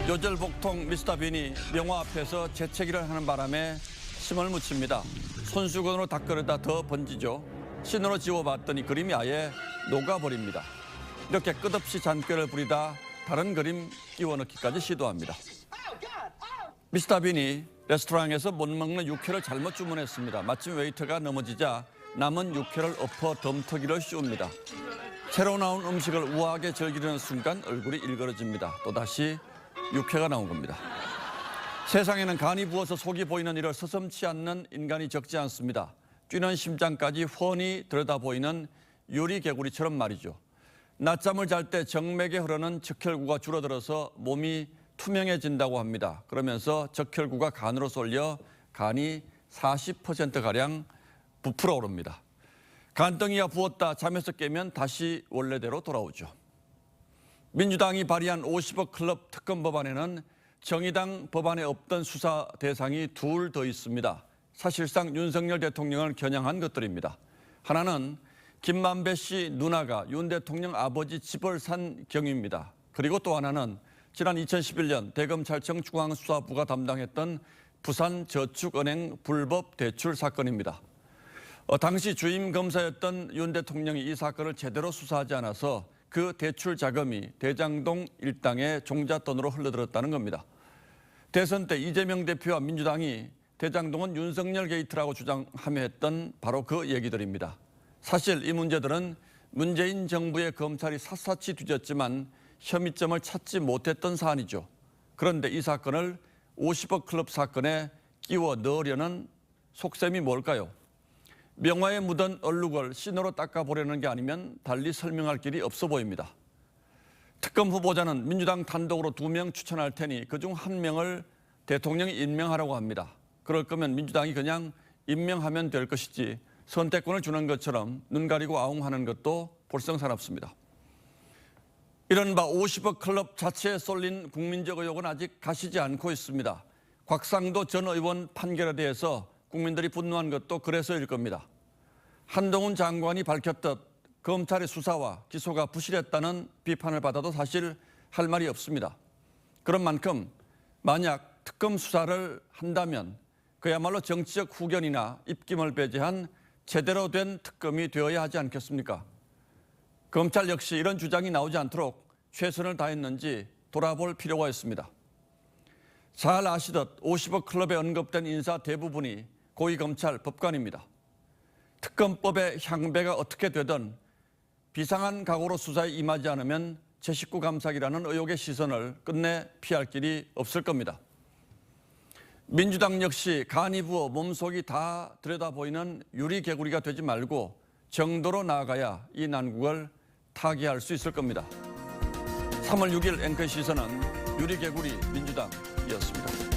요절복통 미스터 빈이 명화 앞에서 재채기를 하는 바람에 심을 묻힙니다. 손수건으로 닦으려다 더 번지죠. 신으로 지워봤더니 그림이 아예 녹아버립니다. 이렇게 끝없이 잔꾀를 부리다 다른 그림 끼워 넣기까지 시도합니다. 미스터 빈이 레스토랑에서 못 먹는 육회를 잘못 주문했습니다. 마침 웨이터가 넘어지자 남은 육회를 엎어 덤터기를 씌웁니다. 새로 나온 음식을 우아하게 즐기려는 순간 얼굴이 일그러집니다. 또다시 육회가 나온 겁니다. 세상에는 간이 부어서 속이 보이는 일을 서슴지 않는 인간이 적지 않습니다. 뛰는 심장까지 훤히 들여다보이는 유리개구리처럼 말이죠. 낮잠을 잘 때 정맥에 흐르는 적혈구가 줄어들어서 몸이 투명해진다고 합니다. 그러면서 적혈구가 간으로 쏠려 간이 40%가량 부풀어 오릅니다. 간덩이가 부었다 잠에서 깨면 다시 원래대로 돌아오죠. 민주당이 발의한 50억 클럽 특검 법안에는 정의당 법안에 없던 수사 대상이 둘 더 있습니다. 사실상 윤석열 대통령을 겨냥한 것들입니다. 하나는 김만배 씨 누나가 윤 대통령 아버지 집을 산 경위입니다. 그리고 또 하나는 지난 2011년 대검찰청 중앙수사부가 담당했던 부산저축은행 불법 대출 사건입니다. 당시 주임 검사였던 윤 대통령이 이 사건을 제대로 수사하지 않아서 그 대출 자금이 대장동 일당의 종잣돈으로 흘러들었다는 겁니다. 대선 때 이재명 대표와 민주당이 대장동은 윤석열 게이트라고 주장하며 했던 바로 그 얘기들입니다. 사실 이 문제들은 문재인 정부의 검찰이 샅샅이 뒤졌지만 혐의점을 찾지 못했던 사안이죠. 그런데 이 사건을 50억 클럽 사건에 끼워 넣으려는 속셈이 뭘까요? 명화에 묻은 얼룩을 신으로 닦아보려는 게 아니면 달리 설명할 길이 없어 보입니다. 특검 후보자는 민주당 단독으로 2명 추천할 테니 그중 1명을 대통령이 임명하라고 합니다. 그럴 거면 민주당이 그냥 임명하면 될 것이지 선택권을 주는 것처럼 눈 가리고 아웅하는 것도 볼썽사납습니다. 이른바 50억 클럽 자체에 쏠린 국민적 의혹은 아직 가시지 않고 있습니다. 곽상도 전 의원 판결에 대해서 국민들이 분노한 것도 그래서일 겁니다. 한동훈 장관이 밝혔듯 검찰의 수사와 기소가 부실했다는 비판을 받아도 사실 할 말이 없습니다. 그런 만큼 만약 특검 수사를 한다면 그야말로 정치적 후견이나 입김을 배제한 제대로 된 특검이 되어야 하지 않겠습니까? 검찰 역시 이런 주장이 나오지 않도록 최선을 다했는지 돌아볼 필요가 있습니다. 잘 아시듯 50억 클럽에 언급된 인사 대부분이 고위검찰 법관입니다. 특검법의 향배가 어떻게 되든 비상한 각오로 수사에 임하지 않으면 제 식구 감사기라는 의혹의 시선을 끝내 피할 길이 없을 겁니다. 민주당 역시 간이 부어 몸속이 다 들여다보이는 유리개구리가 되지 말고 정도로 나아가야 이 난국을 타개할 수 있을 겁니다. 3월 6일 앵커의 시선은 유리개구리 민주당이었습니다.